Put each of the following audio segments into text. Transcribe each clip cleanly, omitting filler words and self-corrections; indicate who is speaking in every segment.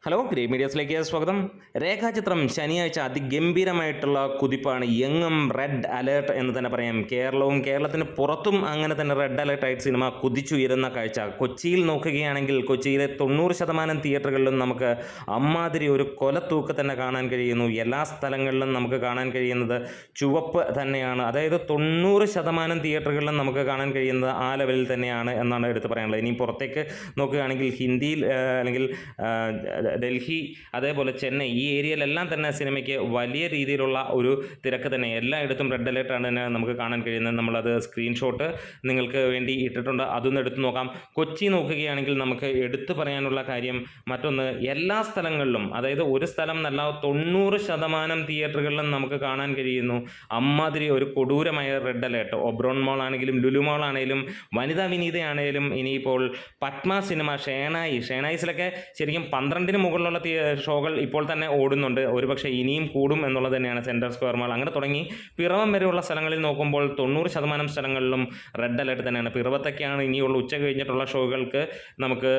Speaker 1: Hello grey മീഡിയസിലേക്ക് സ്വാഗതം. രേഖാചിത്രം ശനിയാഴ്ച അതിഗംഭീരമായിട്ടുള്ള കുതിപ്പാണ്. എങ്ങും റെഡ് അലേർട്ട് എന്ന് തന്നെ പറയാം. കേരളത്തിന് പുറത്തും അങ്ങനെ തന്നെ റെഡ് അലേർട്ടായിട്ട് സിനിമ കുതിച്ചുയരുന്ന കാഴ്ച. കൊച്ചിയിൽ നോക്കുകയാണെങ്കിൽ കൊച്ചിയിലെ 90% തിയേറ്ററുകളിലും നമുക്ക് അമ്മാതിരി ഒരു കൊലത്തൂക്ക് തന്നെ കാണാൻ കഴിയുന്നു. എല്ലാ സ്ഥലങ്ങളിലും നമുക്ക് കാണാൻ കഴിയുന്നത് ചുവപ്പ് തന്നെയാണ്. അതായത് 90% തിയേറ്ററുകളിലും നമുക്ക് കാണാൻ കഴിയുന്നത് ആ ലെവലിൽ തന്നെയാണ് എന്നാണ് എടുത്ത് പറയാനുള്ളത്. ഇനി പുറത്തേക്ക് നോക്കുകയാണെങ്കിൽ ഹിന്ദിയിൽ അല്ലെങ്കിൽ ഡൽഹി, അതേപോലെ ചെന്നൈ, ഈ ഏരിയയിലെല്ലാം തന്നെ സിനിമയ്ക്ക് വലിയ രീതിയിലുള്ള ഒരു തിരക്ക് തന്നെ. എല്ലായിടത്തും റെഡ് അലേർട്ടാണ് തന്നെ നമുക്ക് കാണാൻ കഴിയുന്നത്. നമ്മളത് സ്ക്രീൻഷോട്ട് നിങ്ങൾക്ക് വേണ്ടി ഇട്ടിട്ടുണ്ട്, അതൊന്ന് എടുത്തു നോക്കാം. കൊച്ചി നോക്കുകയാണെങ്കിൽ നമുക്ക് എടുത്തു പറയാനുള്ള കാര്യം മറ്റൊന്ന്, എല്ലാ സ്ഥലങ്ങളിലും, അതായത് ഒരു സ്ഥലം എന്നല്ല 90% തിയേറ്ററുകളിലും നമുക്ക് കാണാൻ കഴിയുന്നു അമ്മാതിരി ഒരു കൊടൂരമായ റെഡ് അലേർട്ട്. ഒബ്രോൺ മോൾ ആണെങ്കിലും ലുലു മോൾ ആണെങ്കിലും വനിതാ വിനീതയാണെങ്കിലും ഇനിയിപ്പോൾ പത്മ സിനിമ, ഷേണായിസിലൊക്കെ ശരിക്കും 12 മുകളിലുള്ള ഷോകൾ ഇപ്പോൾ തന്നെ ഓടുന്നുണ്ട്. ഒരുപക്ഷെ ഇനിയും കൂടും എന്നുള്ളത് തന്നെയാണ്. സെൻട്രൽ സ്ക്വയർ മാൾ അങ്ങനെ തുടങ്ങി പിറവം വരെയുള്ള സ്ഥലങ്ങളിൽ നോക്കുമ്പോൾ 90% സ്ഥലങ്ങളിലും റെഡ് അലേർട്ട് തന്നെയാണ്. പിറവത്തൊക്കെയാണ് ഇനിയുള്ള ഉച്ച കഴിഞ്ഞിട്ടുള്ള ഷോകൾക്ക് നമുക്ക്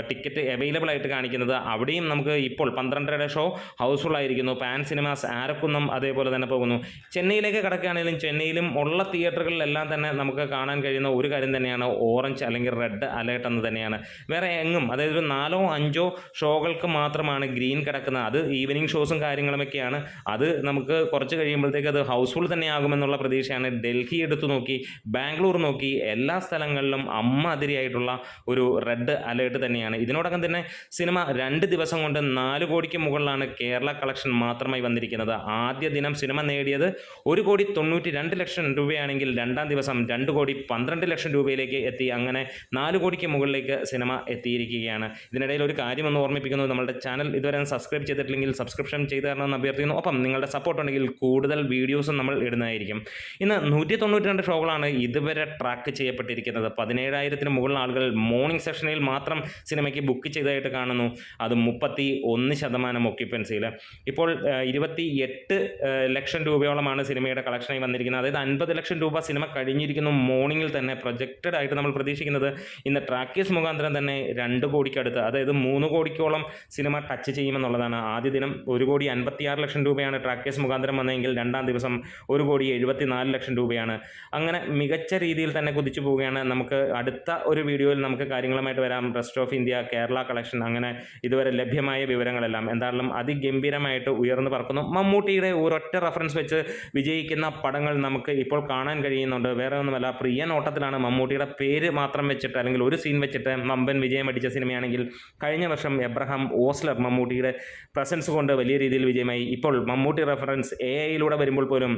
Speaker 1: ടിക്കറ്റ് അവൈലബിൾ ആയിട്ട് കാണിക്കുന്നത്. അവിടെയും നമുക്ക് ഇപ്പോൾ 12:30 ഷോ ഹൗസ്ഫുൾ ആയിരിക്കുന്നു. പാൻ സിനിമാസ്, ആരക്കുന്നം അതേപോലെ തന്നെ പോകുന്നു. ചെന്നൈയിലേക്ക് കിടക്കുകയാണെങ്കിലും ചെന്നൈയിലും ഉള്ള തിയേറ്ററുകളിലെല്ലാം തന്നെ നമുക്ക് കാണാൻ കഴിയുന്ന ഒരു കാര്യം തന്നെയാണ് ഓറഞ്ച് അല്ലെങ്കിൽ റെഡ് അലേർട്ട് എന്ന് തന്നെയാണ്. വേറെ എങ്ങും, അതായത് ഒരു 4-5 ഷോകൾക്ക് മാത്രമാണ് ഗ്രീൻ കിടക്കുന്നത്. അത് ഈവനിങ് ഷോസും കാര്യങ്ങളുമൊക്കെയാണ്. അത് നമുക്ക് കുറച്ച് കഴിയുമ്പോഴത്തേക്ക് അത് ഹൗസ്ഫുൾ തന്നെ ആകുമെന്നുള്ള പ്രതീക്ഷയാണ്. ഡൽഹി എടുത്തു നോക്കി, ബാംഗ്ലൂർ നോക്കി, എല്ലാ സ്ഥലങ്ങളിലും അമ്മാതിരിയായിട്ടുള്ള ഒരു റെഡ് അലേർട്ട് തന്നെയാണ്. ഇതിനോടകം തന്നെ സിനിമ 2 ദിവസം കൊണ്ട് 4 കോടിക്ക് മുകളിലാണ് കേരള കളക്ഷൻ മാത്രമായി വന്നിരിക്കുന്നത്. ആദ്യ ദിനം സിനിമ നേടിയത് 1,92,00,000 രൂപയാണെങ്കിൽ രണ്ടാം ദിവസം 2,12,00,000 രൂപയിലേക്ക് എത്തി. അങ്ങനെ 4 കോടിക്ക് മുകളിലേക്ക് സിനിമ എത്തിയിരിക്കുകയാണ്. ഇതിനിടയിൽ ഒരു കാര്യം ഒന്ന് ഓർമ്മിപ്പിക്കുന്നു, നമ്മുടെ ചാനൽ ഇതുവരെ സബ്സ്ക്രൈബ് ചെയ്തിട്ടില്ലെങ്കിൽ സബ്സ്ക്രിപ്ഷൻ ചെയ്ത് തരണമെന്ന് അഭ്യർത്ഥിക്കുന്നു. ഒപ്പം നിങ്ങളുടെ സപ്പോർട്ട് ഉണ്ടെങ്കിൽ കൂടുതൽ വീഡിയോസും നമ്മൾ ഇടുന്നതായിരിക്കും. ഇന്ന് 192 ഷോകളാണ് ഇതുവരെ ട്രാക്ക് ചെയ്യപ്പെട്ടിരിക്കുന്നത്. 17,000-ന് മുകളിൽ ആളുകൾ മോർണിംഗ് സെഷനിൽ മാത്രം സിനിമയ്ക്ക് ബുക്ക് ചെയ്തതായിട്ട് കാണുന്നു. അത് 31% ഒക്യുപ്പൻസിയിൽ. ഇപ്പോൾ 28 ലക്ഷം രൂപയോളമാണ് സിനിമയുടെ കളക്ഷനായി വന്നിരിക്കുന്നത്. അതായത് 50 ലക്ഷം രൂപ സിനിമ കഴിഞ്ഞിരിക്കുന്നു മോർണിംഗിൽ തന്നെ. പ്രൊജക്റ്റഡ് ആയിട്ട് നമ്മൾ പ്രതീക്ഷിക്കുന്നത് ഇന്ന് ട്രാക്കേഴ്സ് മുഖാന്തരം തന്നെ 2 കോടിക്കടുത്ത്, അതായത് 3 കോടിക്കോളം സിനിമ ടച്ച് ചെയ്യുമെന്നുള്ളതാണ്. ആദ്യ ദിനം 1,56,00,000 രൂപയാണ് ട്രാക്കേഴ്സ് മുഖാന്തരം വന്നതെങ്കിൽ രണ്ടാം ദിവസം 1,74,00,000 രൂപയാണ്. അങ്ങനെ മികച്ച രീതിയിൽ തന്നെ കുതിച്ചു പോവുകയാണ്. നമുക്ക് അടുത്ത ഒരു വീഡിയോയിൽ നമുക്ക് കാര്യങ്ങളുമായിട്ട് വരാം. Rest of India, Kerala collection, അങ്ങനെ ഇതുവരെ ലഭ്യമായ വിവരങ്ങളെല്ലാം എന്തായാലും അതിഗംഭീരമായിട്ട് ഉയർന്നു പറക്കുന്നു. മമ്മൂട്ടിയുടെ ഒരൊറ്റ റെഫറൻസ് വെച്ച് വിജയിക്കുന്ന പടങ്ങൾ നമുക്ക് ഇപ്പോൾ കാണാൻ കഴിയുന്നുണ്ട്. വേറെ ഒന്നുമല്ല, പ്രിയ നോട്ടത്തിലാണ് മമ്മൂട്ടിയുടെ പേര് മാത്രം വെച്ചിട്ട് അല്ലെങ്കിൽ ഒരു സീൻ വെച്ചിട്ട് വമ്പൻ വിജയം അടിച്ച സിനിമയാണെങ്കിൽ കഴിഞ്ഞ വർഷം എബ്രഹാം ഓസ്ലർ മമ്മൂട്ടിയുടെ പ്രസൻസ് കൊണ്ട് വലിയ രീതിയിൽ വിജയമായി. ഇപ്പോൾ മമ്മൂട്ടി റെഫറൻസ് AI-യിലൂടെ വരുമ്പോൾ പോലും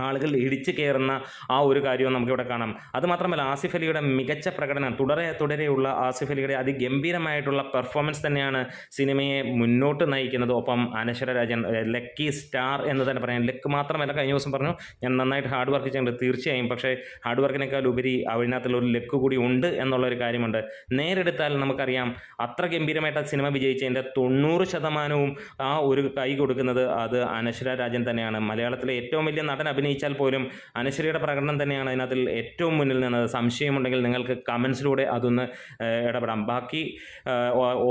Speaker 1: ആളുകൾ ഇടിച്ചു കയറുന്ന ആ ഒരു കാര്യവും നമുക്കിവിടെ കാണാം. അതുമാത്രമല്ല, ആസിഫ് അലിയുടെ മികച്ച പ്രകടനം, തുടരെയുള്ള ആസിഫ് അലിയുടെ അതിഗംഭീരമായിട്ടുള്ള പെർഫോമൻസ് തന്നെയാണ് സിനിമയെ മുന്നോട്ട് നയിക്കുന്നത്. ഒപ്പം അനശ്വര രാജൻ ലക്കി സ്റ്റാർ എന്ന് തന്നെ പറയാം. ലക്ക് മാത്രമല്ല, കഴിഞ്ഞ ദിവസം പറഞ്ഞു ഞാൻ നന്നായിട്ട് ഹാർഡ് വർക്ക് ചെയ്യുന്നുണ്ട്. തീർച്ചയായും, പക്ഷേ ഹാർഡ് വർക്കിനേക്കാൾ ഉപരി അതിനകത്തുള്ളൊരു ലക്ക് കൂടി ഉണ്ട് എന്നുള്ളൊരു കാര്യമുണ്ട്. നേരെടുത്താൽ നമുക്കറിയാം അത്ര ഗംഭീരമായിട്ട് സിനിമ വിജയിച്ചതിൻ്റെ 90% ആ ഒരു കൈ കൊടുക്കുന്നത് അത് അനശ്വര രാജൻ തന്നെയാണ്. മലയാളത്തിലെ ഏറ്റവും വലിയ നടൻ അഭിനയിച്ചാൽ പോലും അനശ്വരയുടെ പ്രകടനം തന്നെയാണ് അതിനകത്തിൽ ഏറ്റവും മുന്നിൽ നിന്നത്. സംശയമുണ്ടെങ്കിൽ നിങ്ങൾക്ക് കമൻസിലൂടെ അതൊന്ന് ഇടപെടാം. ബാക്കി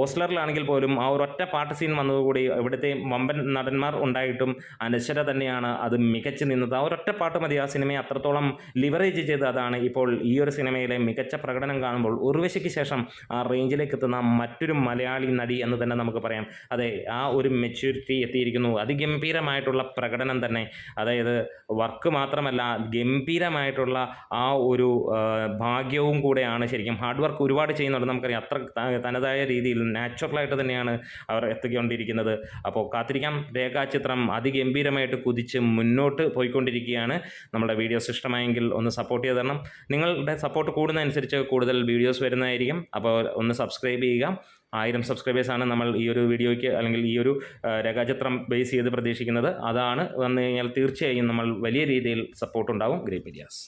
Speaker 1: ഓസ്ലറിലാണെങ്കിൽ പോലും ആ ഒരൊറ്റ പാട്ട് സീൻ വന്നതുകൂടി ഇവിടുത്തെ വമ്പൻ നടന്മാർ ഉണ്ടായിട്ടും അനശ്വര തന്നെയാണ് അത് മികച്ചു നിന്നത്. ആ ഒരൊറ്റ പാട്ട് മതി ആ സിനിമയെ അത്രത്തോളം ലിവറേജ് ചെയ്ത്. അതാണ് ഇപ്പോൾ ഈ ഒരു സിനിമയിലെ മികച്ച പ്രകടനം കാണുമ്പോൾ ഉർവശിക്ക് ശേഷം ആ റേഞ്ചിലേക്ക് എത്തുന്ന മറ്റൊരു മലയാളി നടി എന്ന് തന്നെ നമുക്ക് പറയാം. അതെ, ആ ഒരു മെച്യൂരിറ്റി എത്തിയിരിക്കുന്നു. അതിഗംഭീരമായിട്ടുള്ള പ്രകടനം തന്നെ. അതായത് വർക്ക് മാത്രമല്ല, ഗംഭീരമായിട്ടുള്ള ആ ഒരു ഭാഗ്യവും കൂടെയാണ്. ശരിക്കും ഹാർഡ് വർക്ക് ഒരുപാട് ചെയ്യുന്നുണ്ട്, നമുക്കറിയാം. അത്ര തനതായ രീതിയിൽ നാച്ചുറലായിട്ട് തന്നെയാണ് അവർ എത്തിക്കൊണ്ടിരിക്കുന്നത്. അപ്പോൾ കാത്തിരിക്കാം. രേഖാചിത്രം അതിഗംഭീരമായിട്ട് കുതിച്ച് മുന്നോട്ട് പോയിക്കൊണ്ടിരിക്കുകയാണ്. നമ്മുടെ വീഡിയോസ് ഇഷ്ടമായെങ്കിൽ ഒന്ന് സപ്പോർട്ട് ചെയ്ത് തരണം. നിങ്ങളുടെ സപ്പോർട്ട് കൂടുന്നതനുസരിച്ച് കൂടുതൽ വീഡിയോസ് വരുന്നതായിരിക്കും. അപ്പോൾ ഒന്ന് സബ്സ്ക്രൈബ് ചെയ്യുക. 1000 സബ്സ്ക്രൈബേഴ്സാണ് നമ്മൾ ഈ ഒരു വീഡിയോയ്ക്ക് അല്ലെങ്കിൽ ഈ ഒരു രേഖാചിത്രം ബേസ് ചെയ്ത് പ്രതീക്ഷിക്കുന്നത്. അതാണ് വന്നു കഴിഞ്ഞാൽ തീർച്ചയായും നമ്മൾ വലിയ രീതിയിൽ സപ്പോർട്ട് ഉണ്ടാവും. Grey medias.